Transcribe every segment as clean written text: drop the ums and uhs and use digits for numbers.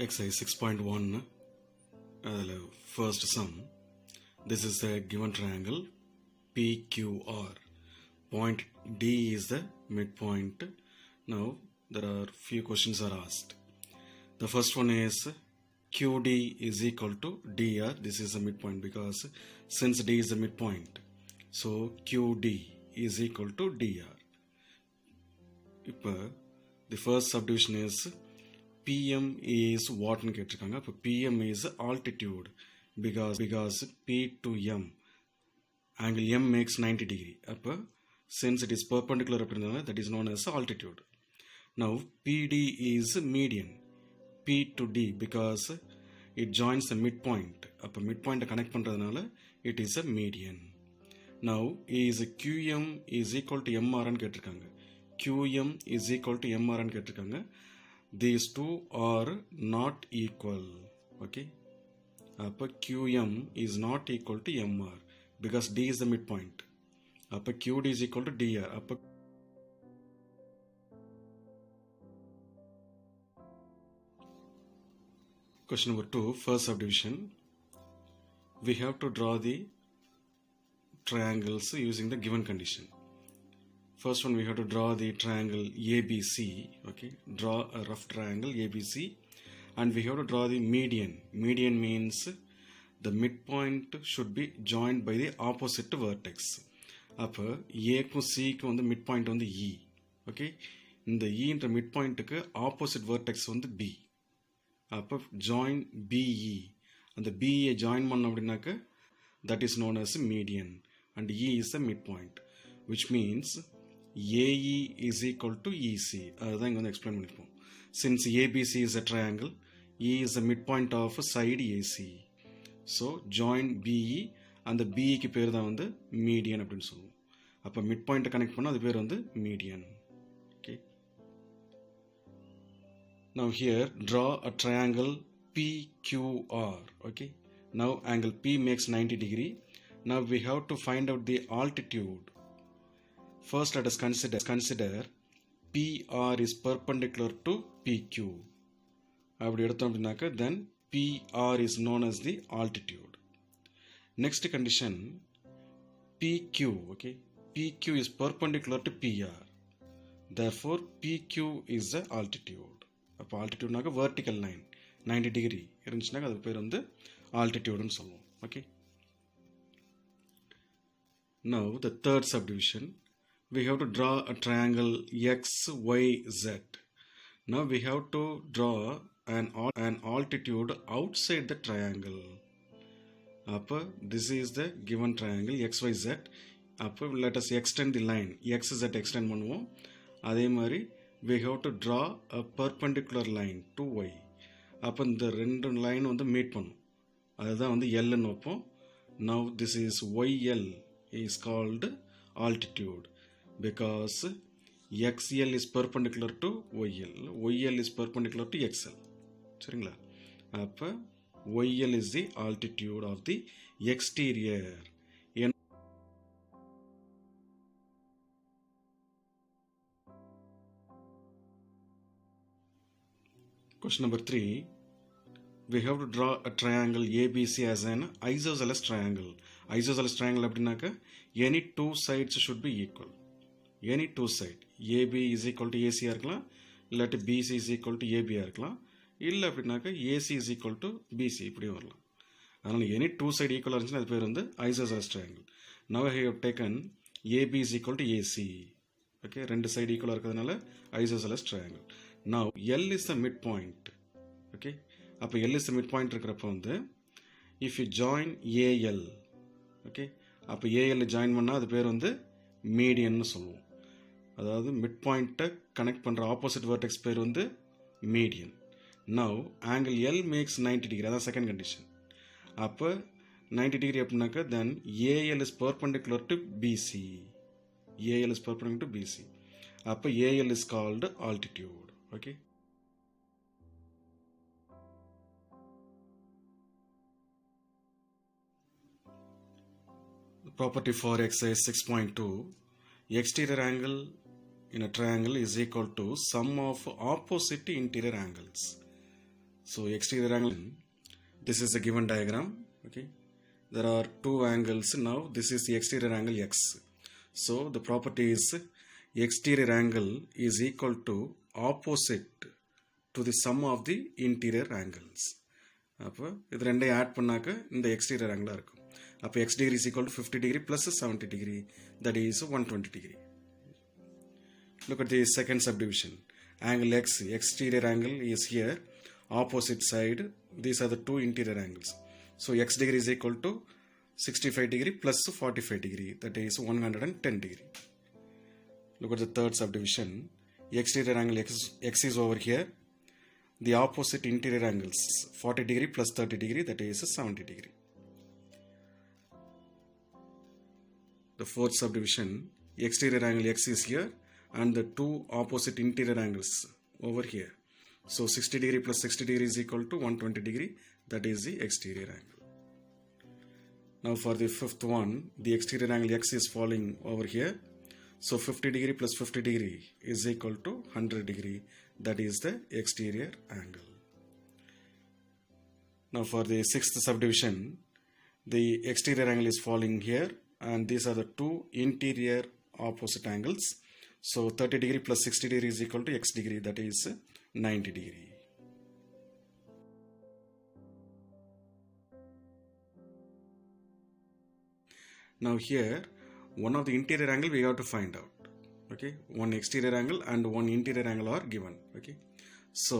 Exercise 6.1 first sum. This is a given triangle PQR. Point D is the midpoint. Now there are few questions are asked. The first one is QD is equal to DR. This is the midpoint because since D is the midpoint, so QD is equal to DR. The first subdivision is PM is what னு கேட்டிருக்காங்க. அப்போ PM is altitude because P to M angle M makes 90 degree. அப்போ since it is perpendicular அப்படின்றதால that is known as altitude. Now PD is median. P to D because it joins the midpoint. அப்போ midpoint connect பண்ணுறதுனால it is a median. Now is QM is equal to MR னு கேட்டிருக்காங்க. QM is equal to MR னு கேட்டிருக்காங்க. These two are not equal. Okay, அப்போ QM is not equal to MR because D is the midpoint. அப்போ QD is equal to DR. அப்போ question number 2, first subdivision. We have to draw the triangles using the given condition. First one, we have to draw the triangle ABC. Okay, draw a rough triangle ABC, and we have to draw the median. Median means the midpoint should be joined by the opposite vertex. அப்போ ஏக்கும் சிக்கும் வந்து midpoint வந்து இ. Okay, இந்த இன்ற மிட்பாயிண்ட்டுக்கு opposite vertex வந்து B. அப்போ ஜாயின் பிஇ. அந்த பிஇயை ஜாயின் பண்ணோம் அப்படின்னாக்க that is known as median and E is the midpoint, which means AE is equal to EC. அதுதான் இங்கே வந்து எக்ஸ்பிளைன் பண்ணியிருப்போம். Since ABC is a triangle, E is the midpoint of side AC. So join BE, அந்த BEக்கு பேர் தான் வந்து median அப்படின்னு சொல்லுவோம். அப்போ மிட்பாயிண்ட்டை கனெக்ட் பண்ணால் அது பேர் வந்து median. Okay, now here draw a triangle PQR. Okay, now angle P makes 90 degree. Now we have to find out the altitude. First let us consider PR is perpendicular to PQ. அப்படி எடுத்தோம் அப்படின்னாக்க then PR is known as the altitude. Next condition, PQ. Okay, PQ is perpendicular to PR. Therefore PQ is the altitude. அப்போ altitudeனாக்க vertical line 90 degree இருந்துச்சுனாக்க அதுக்கு பேர் வந்து altitudeன்னு சொல்லுவோம். Okay, now the third subdivision. We have to draw a triangle XYZ. Now we have to draw an altitude outside the triangle. Appo this is the given triangle XYZ. Appo let us extend the line XZ extend பண்ணுவோம். அதே மாதிரி we have to draw a perpendicular line to Y. அப்போ இந்த ரெண்டு line வந்து meet பண்ணும், அதுதான் வந்து Lன்னு வைப்போம். Now this is YL is called altitude because XL is perpendicular to YL. YL is perpendicular to XL. சரிங்களா? அப்போ YL is the altitude of the exterior. Question number 3. We have to draw a triangle ABC as an isosceles triangle. Isosceles triangle அப்படின்னாக்க any two sides should be equal. Any two side AB is equal to AC இருக்கலாம், இல்லாட்டி BC is equal to AB இருக்கலாம், இல்லை அப்படின்னாக்க AC is equal to BC இப்படியும் வரலாம். அதனால் any two side equal இருந்துச்சுன்னா அது பேர் வந்து isosceles triangle. Now I have taken AB is equal to AC. Okay, ரெண்டு சைடு ஈக்குவலாக இருக்கிறதுனால isosceles triangle. Now L is the midpoint. Okay, அப்போ L is the midpoint இருக்கிறப்ப வந்து if you join AL, okay, அப்போ AL ஜாயின் பண்ணால் அது பேர் வந்து மீடியன்னு சொல்லுவோம். அதாவது மிட்பாயிண்ட்டை கனெக்ட் பண்ணுற ஆப்போசிட் வெர்டெக்ஸ் பேர் வந்து median. Now angle L makes 90 degree, அதான் செகண்ட் கண்டிஷன். அப்போ 90 டிகிரி அப்படின்னாக்கா then AL is perpendicular to BC. AL is perpendicular to BC. அப்போ AL is called altitude. Okay, property for exercise 6.2. Exterior angle in a triangle is equal to sum of opposite interior angles. So exterior angle, this is a given diagram. Okay, there are two angles. Now this is the exterior angle x. So the property is exterior angle is equal to opposite to the sum of the interior angles. அப்போ இது ரெண்டையும் add பண்ணாக்க இந்த exterior ஆங்கிளாக இருக்கும். அப்போ x degree is equal to 50 degree plus 70 degree, that is 120 degree. Look at the second subdivision. Angle x, exterior angle is here, opposite side, these are the two interior angles. So x degree is equal to 65 degree plus 45 degree, that is 110 degree. Look at the third subdivision. Exterior angle x is over here. The opposite interior angles 40 degree plus 30 degree, that is 70 degree. The fourth subdivision, exterior angle x is here and the two opposite interior angles over here. So 60 degree plus 60 degree is equal to 120 degree, that is the exterior angle. Now for the fifth one, the exterior angle x is falling over here. So 50 degree plus 50 degree is equal to 100 degree, that is the exterior angle. Now for the sixth subdivision, the exterior angle is falling here and these are the two interior opposite angles. So 30 degree plus 60 degree is equal to x degree, that is 90 degree. Now here, one of the interior angle we have to find out. Okay, one exterior angle and one interior angle are given. Okay, so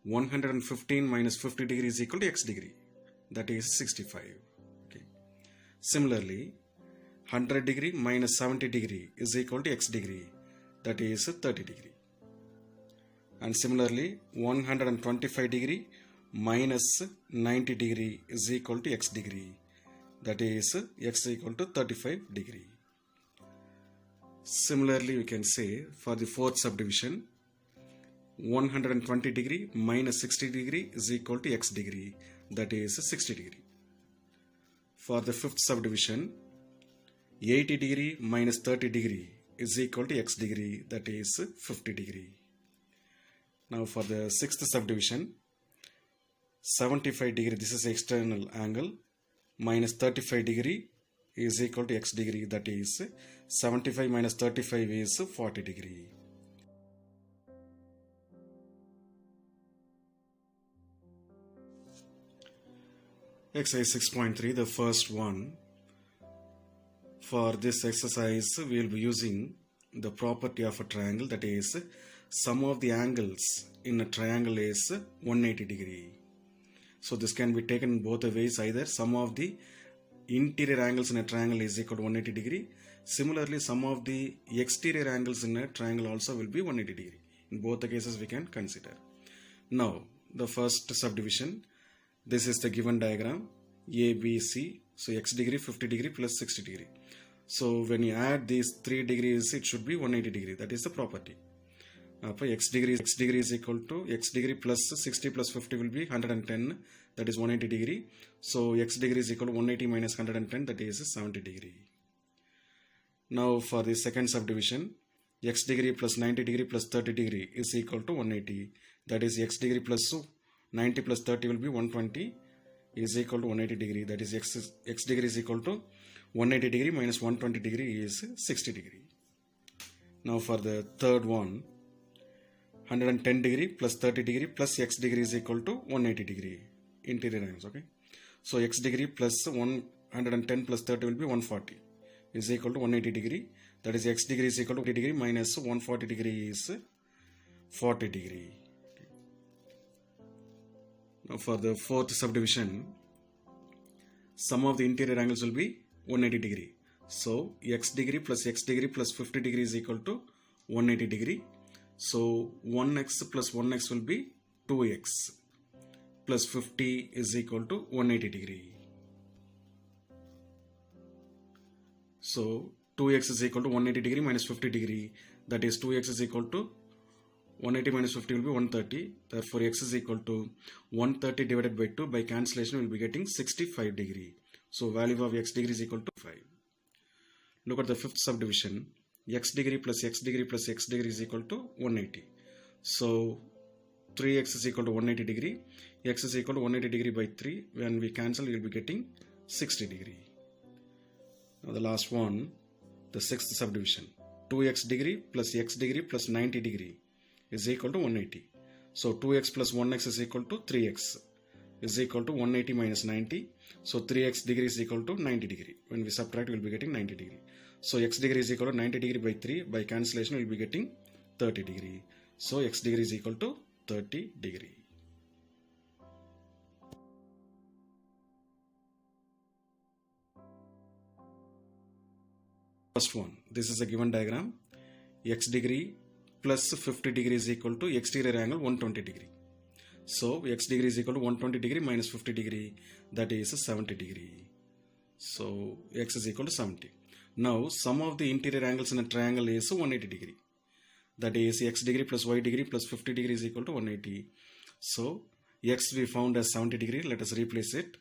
115 minus 50 degree is equal to x degree, that is 65. Okay, similarly 100 degree minus 70 degree is equal to x degree, that is 30 degree. And similarly 125 degree minus 90 degree is equal to x degree, that is x equal to 35 degree. Similarly, we can say for the fourth subdivision, 120 degree minus 60 degree is equal to x degree, that is 60 degree. For the fifth subdivision, 80 degree minus 30 degree is equal to x degree, that is 50 degree. Now for the sixth subdivision, 75 degree, this is external angle, minus 35 degree is equal to x degree, that is 75 minus 35 is 40 degree. Exercise 6.3, the first one. For this exercise, we will be using the property of a triangle, that is sum of the angles in a triangle is 180 degree. So this can be taken in both ways, either sum of the interior angles in a triangle is equal to 180 degree. Similarly, sum of the exterior angles in a triangle also will be 180 degree. In both the cases we can consider. Now, the first subdivision, this is the given diagram, A, B, C. So x degree, 50 degree plus 60 degree. So when you add these 3 degrees, it should be 180 degree. That is the property. X degree is equal to x degree plus 60 plus 50 will be 110, that is 180 degree. So x degree is equal to 180 minus 110, that is 70 degree. Now for the second subdivision, x degree plus 90 degree plus 30 degree is equal to 180, that is x degree plus 90 plus 30 will be 120 is equal to 180 degree, that is x degree is equal to 180 degree minus 120 degree is 60 degree. Now for the third one, 110 degree plus 30 degree plus x degree is equal to 180 degree interior angles. Okay, so x degree plus 110 plus 30 will be 140 is equal to 180 degree, that is x degree is equal to 80 degree minus 140 degree is 40 degree. Okay. Now for the fourth subdivision, sum of the interior angles will be 180 degree. So x degree plus 50 degree is equal to 180 degree. So 1x plus 1x will be 2x plus 50 is equal to 180 degree. So 2x is equal to 180 degree minus 50 degree, that is 2x is equal to 180 minus 50 will be 130. Therefore x is equal to 130 divided by 2, by cancellation we will be getting 65 degree. So value of x degree is equal to 5. Look at the fifth subdivision, x degree plus x degree plus x degree is equal to 180. So 3x is equal to 180 degree, x is equal to 180 degree by 3. When we cancel, we will be getting 60 degree. Now the last one, the sixth subdivision. 2x degree plus x degree plus 90 degree is equal to 180. So 2x plus 1x is equal to 3x is equal to 180 minus 90. So 3x degree is equal to 90 degree. When we subtract, we will be getting 90 degree. So x degree is equal to 90 degree by 3. By cancellation, we will be getting 30 degree. So x degree is equal to 30 degree. First one, this is a given diagram. X degree plus 50 degree is equal to exterior angle 120 degree. So x degree is equal to 120 degree minus 50 degree, that is 70 degree. So x is equal to 70. Now sum of the interior angles in a triangle is 180 degree. That is x degree plus y degree plus 50 degree is equal to 180. So x we found as 70 degree. Let us replace it.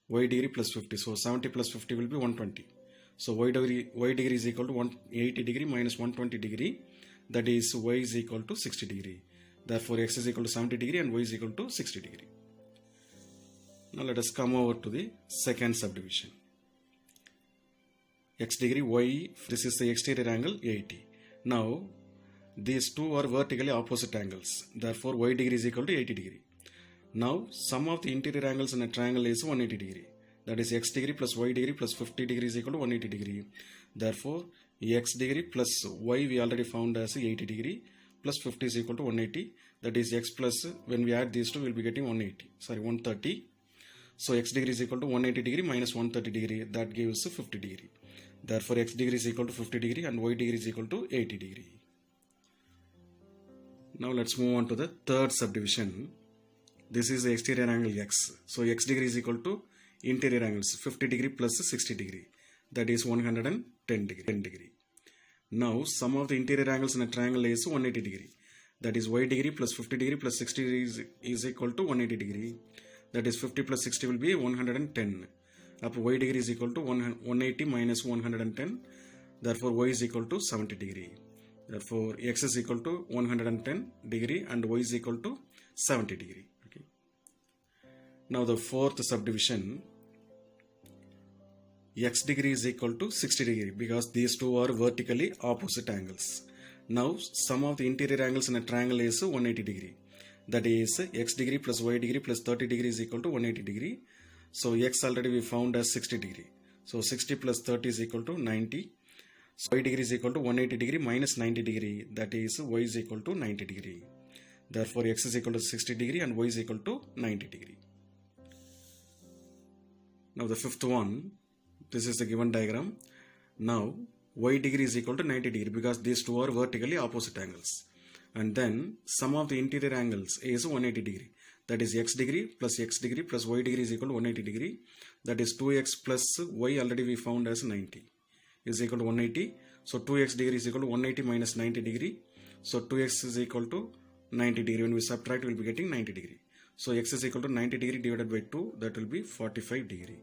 Y degree plus 50. So 70 plus 50 will be 120. So y degree is equal to 180 degree minus 120 degree. That is y is equal to 60 degree. Therefore x is equal to 70 degree and y is equal to 60 degree. Now let us come over to the second subdivision. X degree y, this is the exterior angle 80. Now these two are vertically opposite angles. Therefore y degree is equal to 80 degree. Now sum of the interior angles in a triangle is 180 degree. That is x degree plus y degree plus 50 degree is equal to 180 degree. Therefore x degree plus y we already found as 80 degree plus 50 is equal to 180. That is x plus, when we add these two, we will be getting 130. So x degree is equal to 180 degree minus 130 degree, that gives 50 degree. Therefore x degree is equal to 50 degree and y degree is equal to 80 degree. Now let's move on to the third subdivision. This is the exterior angle x. So x degree is equal to interior angles 50 degree plus 60 degree, that is 110 degree. Now sum of the interior angles in a triangle is 180 degree. That is y degree plus 50 degree plus 60 degree is equal to 180 degree. That is 50 plus 60 will be 110. Up y degree is equal to 180 minus 110. Therefore y is equal to 70 degree. Therefore x is equal to 110 degree and y is equal to 70 degree. Okay. Now the fourth subdivision, x degree is equal to 60 degree because these two are vertically opposite angles. Now sum of the interior angles in a triangle is 180 degree. That is x degree plus y degree plus 30 degree is equal to 180 degree. So x already we found as 60 degree. So 60 plus 30 is equal to 90. So y degree is equal to 180 degree minus 90 degree. That is y is equal to 90 degree. Therefore x is equal to 60 degree and y is equal to 90 degree. Now the fifth one, this is the given diagram. Now y degree is equal to 90 degree because these two are vertically opposite angles. And then sum of the interior angles is 180 degree. That is x degree plus y degree is equal to 180 degree. That is 2x plus y already we found as 90 is equal to 180. So 2x degree is equal to 180 minus 90 degree. So 2x is equal to 90 degree. When we subtract, we will be getting 90 degree. So x is equal to 90 degree divided by 2, that will be 45 degree.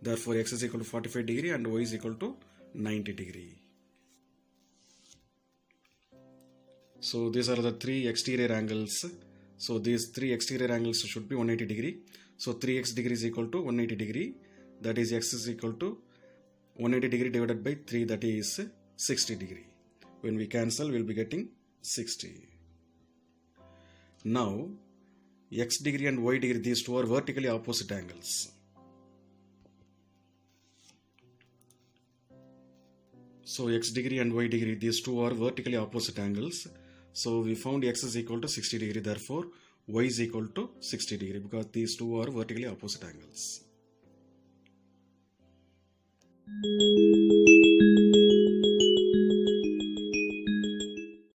Therefore x is equal to 45 degree and y is equal to 90 degree. So these are the three exterior angles. So these three exterior angles should be 180 degree. So 3x degree is equal to 180 degree. That is x is equal to 180 degree divided by 3, that is 60 degree. When we cancel, we will be getting 60. Now x degree and y degree, these two are vertically opposite angles. So x degree and y degree, these two are vertically opposite angles. So we found x is equal to 60 degree. Therefore y is equal to 60 degree because these two are vertically opposite angles.